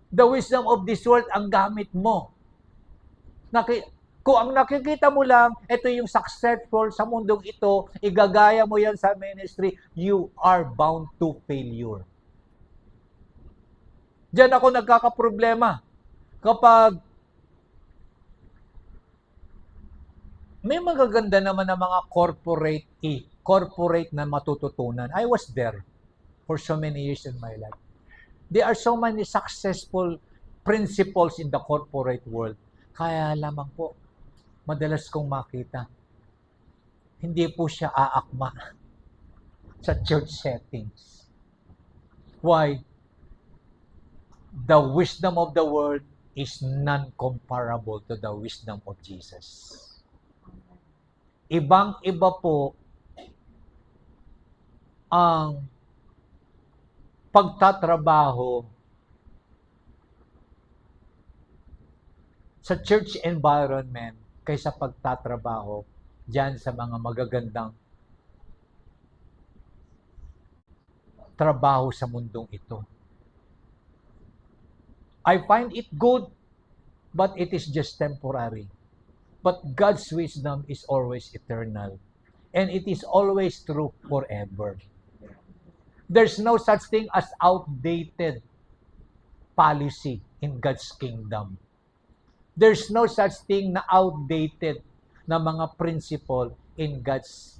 The wisdom of this world ang gamit mo. Kung ang nakikita mo lang, ito yung successful sa mundong ito, igagaya mo yan sa ministry, you are bound to failure. Diyan ako nagkakaproblema. Kapag may magaganda naman na mga corporate na matututunan. I was there for so many years in my life. There are so many successful principles in the corporate world. Kaya lamang po, madalas kong makita, hindi po siya aakma sa church settings. Why? The wisdom of the world is non-comparable to the wisdom of Jesus. Ibang-iba po ang pagtatrabaho sa church environment kaysa pagtatrabaho diyan sa mga magagandang trabaho sa mundong ito. I find it good, but it is just temporary. But God's wisdom is always eternal. And it is always true forever. There's no such thing as outdated policy in God's kingdom. There's no such thing na outdated na mga principle in God's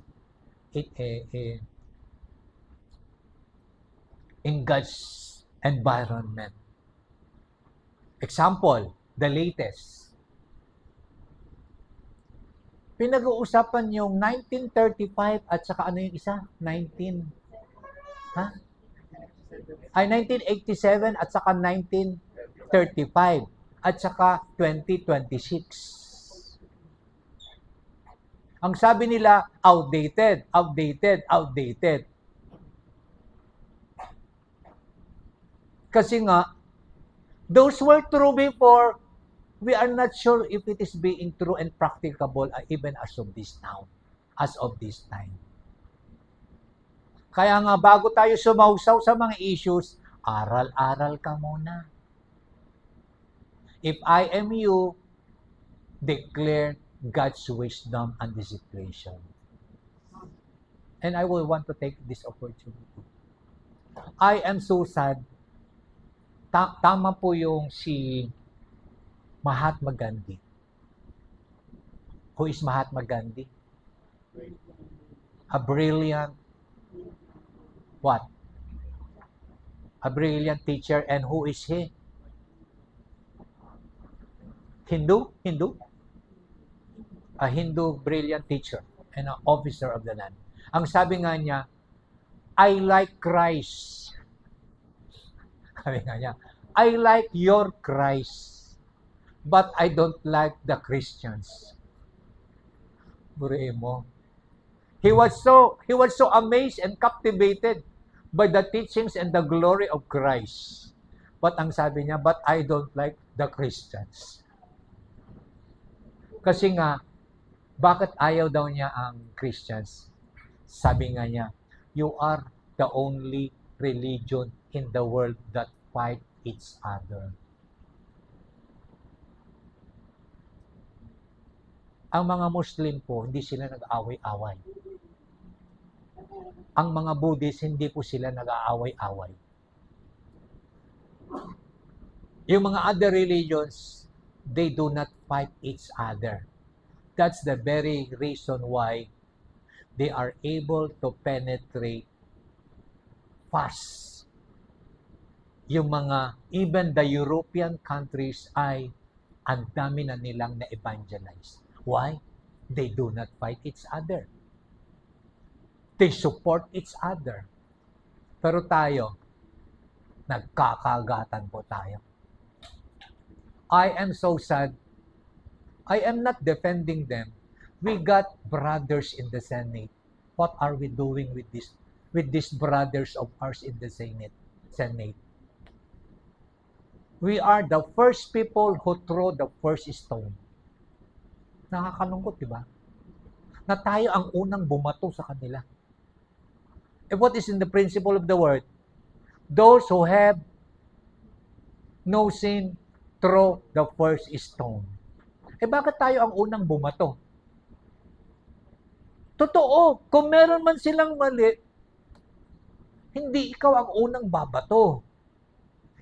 environment. Example, the latest. Pinag-uusapan yung 1935 at saka ano yung isa? 1987 at saka 1935 at saka 2026. Ang sabi nila, outdated. Kasi nga, those were true before, we are not sure if it is being true and practicable even as of this time. Kaya nga, bago tayo sumausaw sa mga issues, aral-aral ka muna. If I am you, declare God's wisdom on the situation. And I will want to take this opportunity I am so sad. Tama po yung si Mahatma Gandhi. Who is Mahatma Gandhi? A brilliant, what? A brilliant teacher. And who is he? Hindu? A Hindu brilliant teacher and an officer of the land. Ang sabi nga niya, I like Christ. Sabi nga niya, I like your Christ, but I don't like the Christians. Buriin mo. He was so amazed and captivated by the teachings and the glory of Christ. But ang sabi niya, but I don't like the Christians. Kasi nga, bakit ayaw daw niya ang Christians? Sabi nga niya, you are the only religion in the world that fight each other. Ang mga Muslim po, hindi sila nag-away-away. Ang mga Buddhist, hindi po sila nag-aaway-away. Yung mga other religions, they do not fight each other. That's the very reason why they are able to penetrate fast. Yung mga, even the European countries ay ang dami na nilang na-evangelize. Why? They do not fight each other. They support each other. Pero tayo, nagkakagatan po tayo. I am so sad. I am not defending them. We got brothers in the Senate. What are we doing with these brothers of ours in the Senate? We are the first people who throw the first stone. Nakakalungkot, di ba? Na tayo ang unang bumato sa kanila. And what is in the principle of the word? Those who have no sin, throw the first stone. Bakit tayo ang unang bumato? Totoo, kung meron man silang mali, hindi ikaw ang unang babato.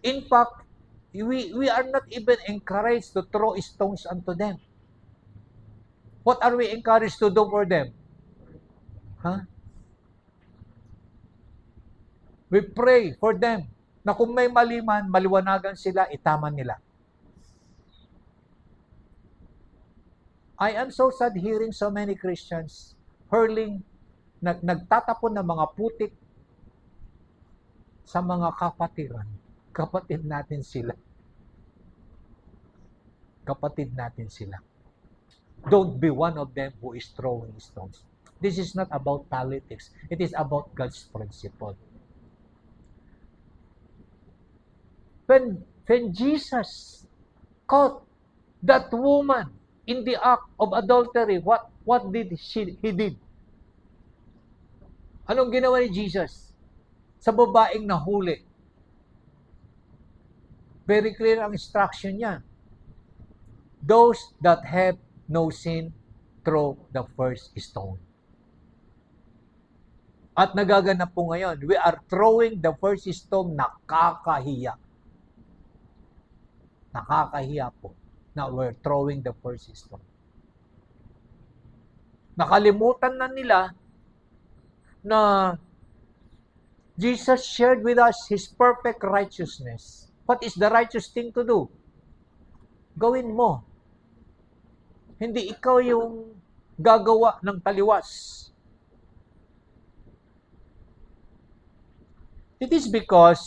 In fact, we are not even encouraged to throw stones unto them. What are we encouraged to do for them? We pray for them na kung may mali man, maliwanagan sila, itama nila. I am so sad hearing so many Christians hurling, nagtatapon ng mga putik sa mga kapatiran. Kapatid natin sila. Kapatid natin sila. Don't be one of them who is throwing stones. This is not about politics. It is about God's principle. When Jesus caught that woman in the act of adultery, what did he did? Anong ginawa ni Jesus sa babaeng nahuli? Very clear ang instruction niya. Those that have no sin, throw the first stone. At nagaganap po ngayon, we are throwing the first stone. Nakakahiya. Nakakahiya po. Now we're throwing the first stone. Nakalimutan na nila na Jesus shared with us His perfect righteousness. What is the righteous thing to do? Gawin mo. Hindi ikaw yung gagawa ng taliwas. It is because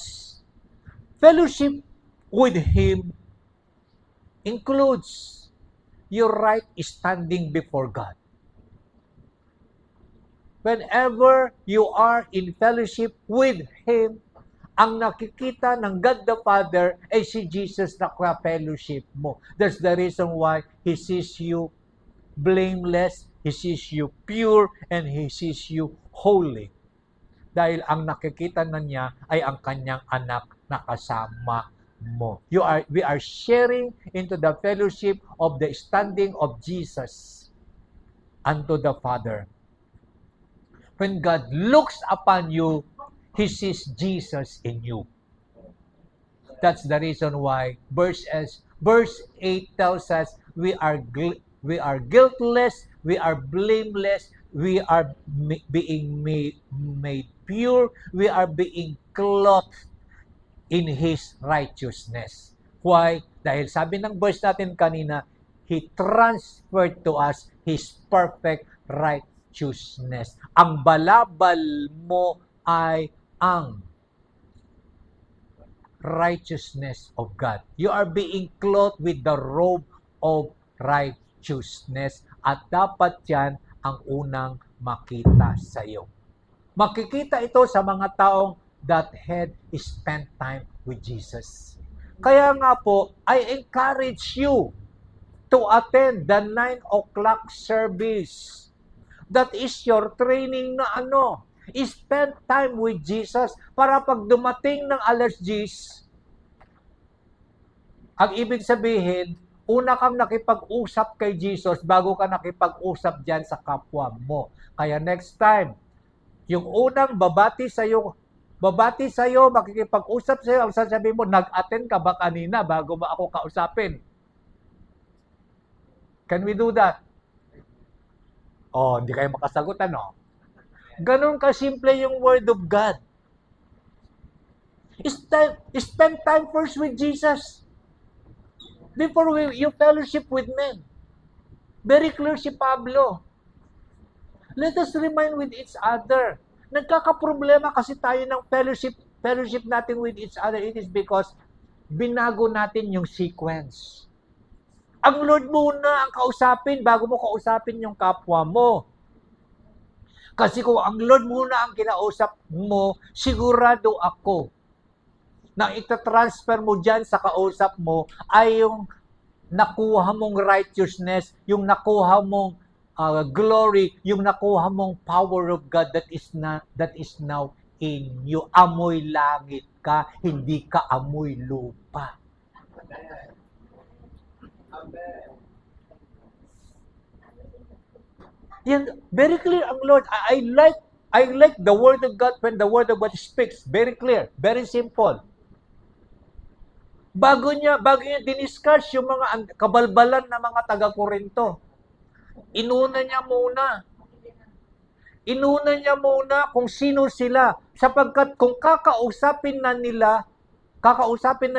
fellowship with Him includes your right standing before God. Whenever you are in fellowship with Him, ang nakikita ng God the Father ay si Jesus na ka-fellowship mo. That's the reason why He sees you blameless, He sees you pure, and He sees you holy. Dahil ang nakikita na niya ay ang kanyang anak na kasama mo. We are sharing into the fellowship of the standing of Jesus unto the Father. When God looks upon you, He sees Jesus in you. That's the reason why verse 8 tells us we are guiltless, we are blameless, we are being made pure, we are being clothed in His righteousness. Why? Dahil sabi ng verse natin kanina, He transferred to us His perfect righteousness. Ang balabal mo ay ang righteousness of God. You are being clothed with the robe of righteousness. At dapat yan ang unang makita sa iyo. Makikita ito sa mga taong that had spent time with Jesus. Kaya nga po, I encourage you to attend the 9 o'clock service. That is your training na spend time with Jesus para pag dumating ng alas 10, ang ibig sabihin, una kang nakipag-usap kay Jesus bago ka nakipag-usap dyan sa kapwa mo. Kaya next time, yung unang babati sa'yo, makikipag-usap sa'yo, ang sasabihin mo, nag-attend ka ba kanina bago ba ako kausapin? Can we do that? Hindi kayo makasagot, Ganon kasimple yung Word of God. Spend time first with Jesus before you fellowship with men. Very clear si Pablo. Let us remind with each other. Nagkakaproblema kasi tayo ng fellowship natin with each other. It is because binago natin yung sequence. Ang Lord muna ang kausapin bago mo kausapin yung kapwa mo. Kasi kung ang Lord muna ang kinausap mo, sigurado ako na itatransfer mo dyan sa kausap mo ay yung nakuha mong righteousness, yung nakuha mong glory, yung nakuha mong power of God that is now in you. Amoy langit ka, hindi ka amoy lupa. Amen. Yan, very clear ang Lord. I like the Word of God when the Word of God speaks. Very clear, very simple. Bago niya diniscuss yung mga kabalbalan na mga taga-Korinto. Inuna niya muna kung sino sila. Sapagkat kung kakausapin na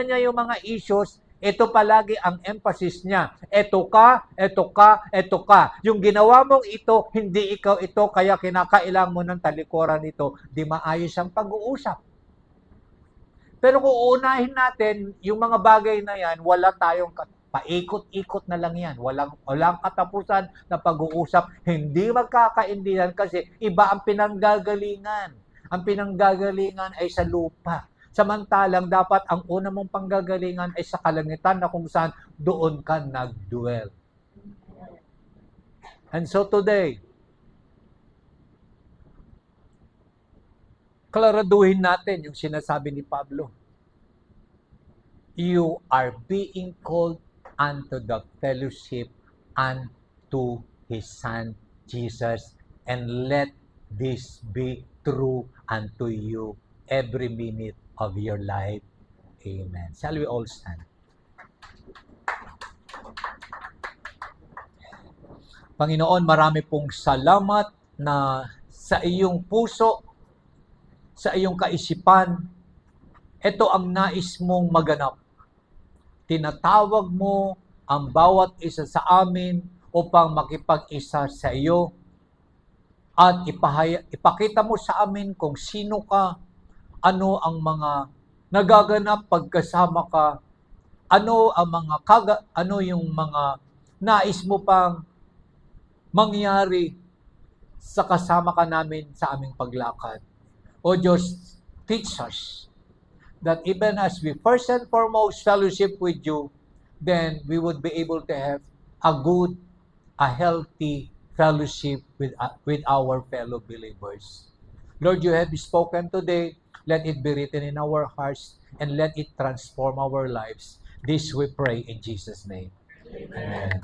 niya yung mga issues, ito palagi ang emphasis niya. Ito ka. Yung ginawa mong ito, hindi ikaw ito, kaya kinakailangan mo ng talikuran ito. Di maayos ang pag-uusap. Pero kung uunahin natin, yung mga bagay na yan, wala tayong paikot-ikot na lang yan. Walang katapusan na pag-uusap. Hindi magkakaintindihan kasi iba ang pinanggagalingan. Ang pinanggagalingan ay sa lupa. Samantalang dapat ang una mong panggagalingan ay sa kalangitan na kung saan doon ka nag-dwell. And so today, klaraduhin natin yung sinasabi ni Pablo. You are being called unto the fellowship unto His Son, Jesus, and let this be true unto you every minute of your life. Amen. Shall we all stand? Panginoon, marami pong salamat na sa iyong puso, sa iyong kaisipan, ito ang nais mong maganap. Tinatawag mo ang bawat isa sa amin upang makipag-isa sa iyo at ipakita mo sa amin kung sino ka, ano ang mga nagaganap pagkasama ka, ano yung mga nais mo pang mangyari sa kasama ka namin sa aming paglakad. O Diyos, teach us that even as we first and foremost fellowship with you, then we would be able to have a healthy fellowship with our fellow believers. Lord, you have spoken today. Let it be written in our hearts and let it transform our lives. This we pray in Jesus' name. Amen.